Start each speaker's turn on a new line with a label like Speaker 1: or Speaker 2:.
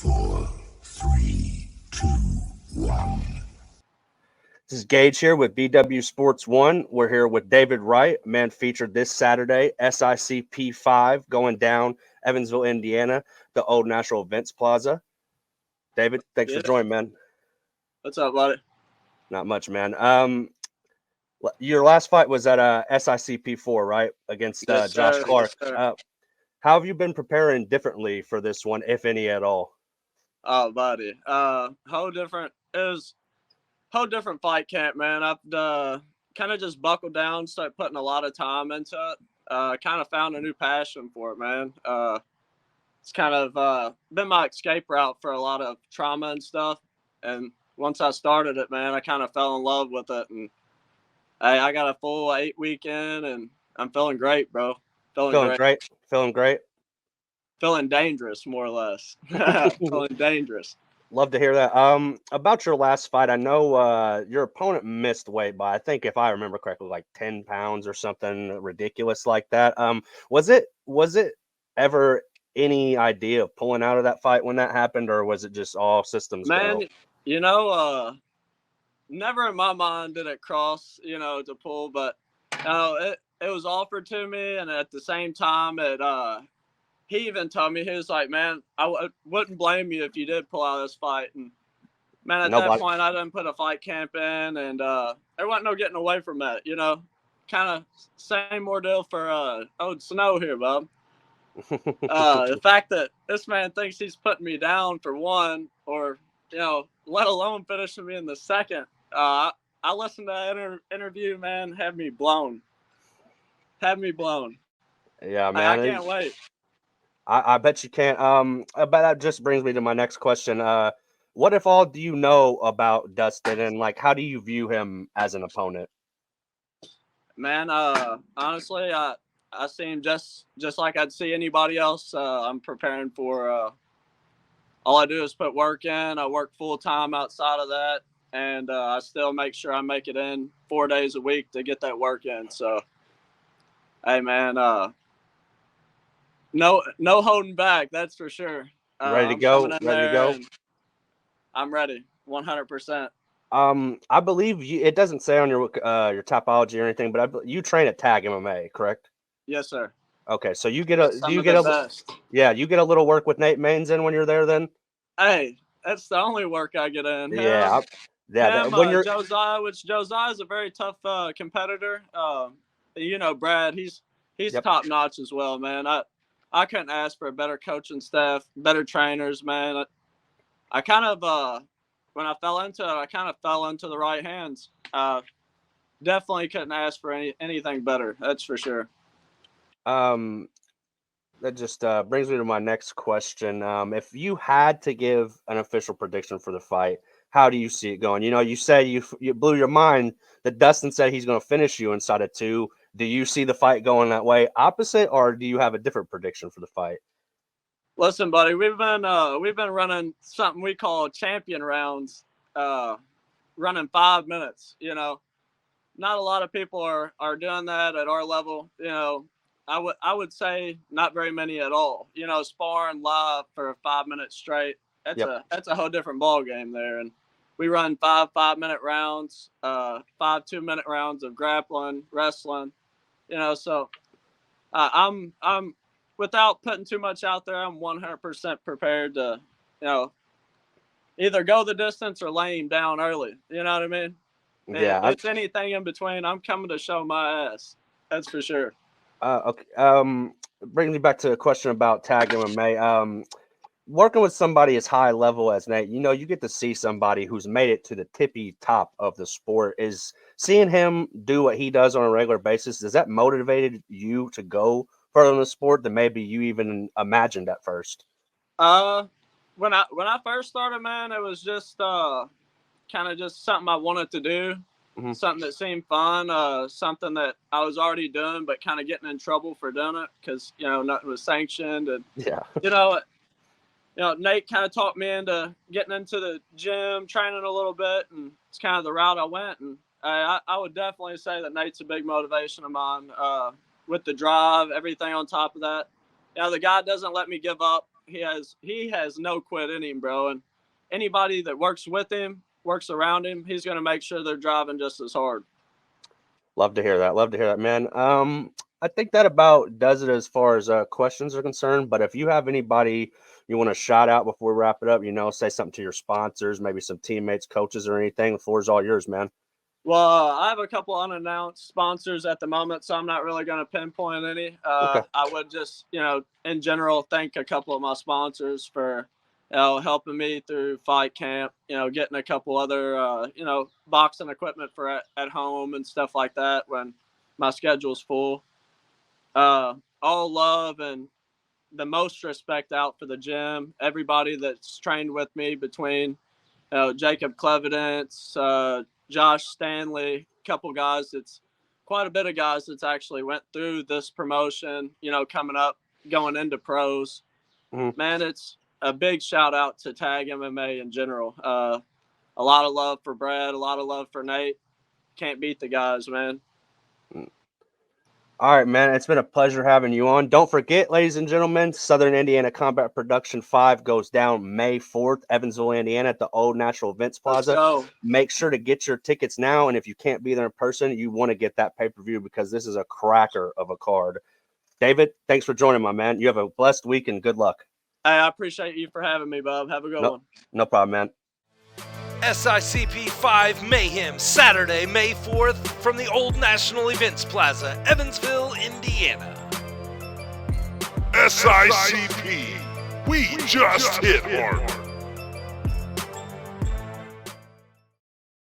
Speaker 1: 4, 3, 2, 1.
Speaker 2: This is Gage here with BW Sports One. We're here with David Wright, man featured this Saturday, SICP 5, going down Evansville, Indiana, the Old National Events Plaza. David, thanks for joining, man.
Speaker 3: What's up, buddy?
Speaker 2: Not much, man. Your last fight was at SICP 4, right? Against
Speaker 3: Yes,
Speaker 2: Josh
Speaker 3: sir.
Speaker 2: Clark.
Speaker 3: Yes, sir.
Speaker 2: How have you been preparing differently for this one, if any at all?
Speaker 3: Oh, buddy. Whole different fight camp, man. I've kind of just buckled down, started putting a lot of time into it. Kind of found a new passion for it, man. It's kind of been my escape route for a lot of trauma and stuff. And once I started it, man, I kind of fell in love with it. And I got a full 8 weekend, and I'm feeling great, bro.
Speaker 2: Feeling great.
Speaker 3: Feeling dangerous, more or less. Feeling dangerous.
Speaker 2: Love to hear that. About your last fight, I know your opponent missed weight by, I think, if I remember correctly, like 10 pounds or something ridiculous like that. Was it ever any idea of pulling out of that fight when that happened, or was it just all systems
Speaker 3: Man,
Speaker 2: go?
Speaker 3: Never in my mind did it cross, to pull, but it was offered to me, and at the same time, he even told me, he was like, man, I wouldn't blame you if you did pull out of this fight. And, man, at that point, I didn't put a fight camp in, and there wasn't no getting away from that, Kind of same ordeal for Old Snow here, bub. The fact that this man thinks he's putting me down for one, or, let alone finishing me in the second. I listened to that interview, man, had me blown. Yeah,
Speaker 2: man.
Speaker 3: I can't wait.
Speaker 2: I bet you can't. But that just brings me to my next question. What if all do you know about Dustin, and like, how do you view him as an opponent?
Speaker 3: Man, honestly, I see him just like I'd see anybody else. I'm preparing for. All I do is put work in. I work full time outside of that, and I still make sure I make it in 4 days a week to get that work in. So, hey, man. No holding back. That's for sure.
Speaker 2: Ready to go.
Speaker 3: I'm ready. 100%.
Speaker 2: I believe you. It doesn't say on your topology or anything, but you train at Tag MMA, correct?
Speaker 3: Yes, sir.
Speaker 2: Okay, so you get you get a little work with Nate Maines in when you're there. Then,
Speaker 3: hey, that's the only work I get in. Josiah is a very tough competitor. Brad, he's top notch as well, man. I couldn't ask for a better coaching staff, better trainers, man. I kind of, when I fell into it, I kind of fell into the right hands. Definitely couldn't ask for anything better. That's for sure.
Speaker 2: That just brings me to my next question. If you had to give an official prediction for the fight, how do you see it going? You say you blew your mind that Dustin said he's going to finish you inside of 2. Do you see the fight going that way opposite, or do you have a different prediction for the fight?
Speaker 3: Listen, buddy, we've been running something we call champion rounds, running 5 minutes. Not a lot of people are doing that at our level. I would say not very many at all. Sparring live for 5 minutes straight. That's a whole different ball game there. And we run 5 5-minute rounds, 5 2-minute rounds of grappling, wrestling. So I'm without putting too much out there, I'm 100% prepared to, either go the distance or lay him down early. You know what I mean?
Speaker 2: Yeah.
Speaker 3: If it's anything in between, I'm coming to show my ass. That's for sure.
Speaker 2: Okay. Brings me back to a question about Tag MMA. Working with somebody as high level as Nate, you get to see somebody who's made it to the tippy top of the sport. Is seeing him do what he does on a regular basis, does that motivated you to go further in the sport than maybe you even imagined at first?
Speaker 3: When I first started, man, it was just kind of just something I wanted to do. Mm-hmm. Something that seemed fun, something that I was already doing, but kind of getting in trouble for doing it because, nothing was sanctioned. And, Nate kind of talked me into getting into the gym, training a little bit, and it's kind of the route I went. And I would definitely say that Nate's a big motivation of mine with the drive, everything on top of that. The guy doesn't let me give up. he has no quit in him, bro. And anybody that works with him, works around him, he's going to make sure they're driving just as hard.
Speaker 2: Love to hear that. Love to hear that, man. I think that about does it as far as questions are concerned. But if you have anybody you want to shout out before we wrap it up, say something to your sponsors, maybe some teammates, coaches, or anything, the floor is all yours, man.
Speaker 3: Well, I have a couple unannounced sponsors at the moment, so I'm not really going to pinpoint any.
Speaker 2: Okay.
Speaker 3: I would just, in general, thank a couple of my sponsors for, helping me through fight camp, getting a couple other, boxing equipment for at home and stuff like that when my schedule's full. All love and the most respect out for the gym. Everybody that's trained with me between, Jacob Clevidence, Josh Stanley, couple guys. It's quite a bit of guys that's actually went through this promotion, coming up, going into pros.
Speaker 2: Mm-hmm.
Speaker 3: Man, it's a big shout out to Tag MMA in general. A lot of love for Brad, a lot of love for Nate. Can't beat the guys, man.
Speaker 2: All right, man. It's been a pleasure having you on. Don't forget, ladies and gentlemen, Southern Indiana Combat Production 5 goes down May 4th, Evansville, Indiana at the Old National Events Plaza. Make sure to get your tickets now. And if you can't be there in person, you want to get that pay-per-view because this is a cracker of a card. David, thanks for joining, my man. You have a blessed week and good luck.
Speaker 3: Hey, I appreciate you for having me, Bob. Have a good one.
Speaker 2: No problem, man.
Speaker 4: SICP 5 Mayhem, Saturday, May 4th, from the Old National Events Plaza, Evansville, Indiana.
Speaker 1: SICP. We just hit hard.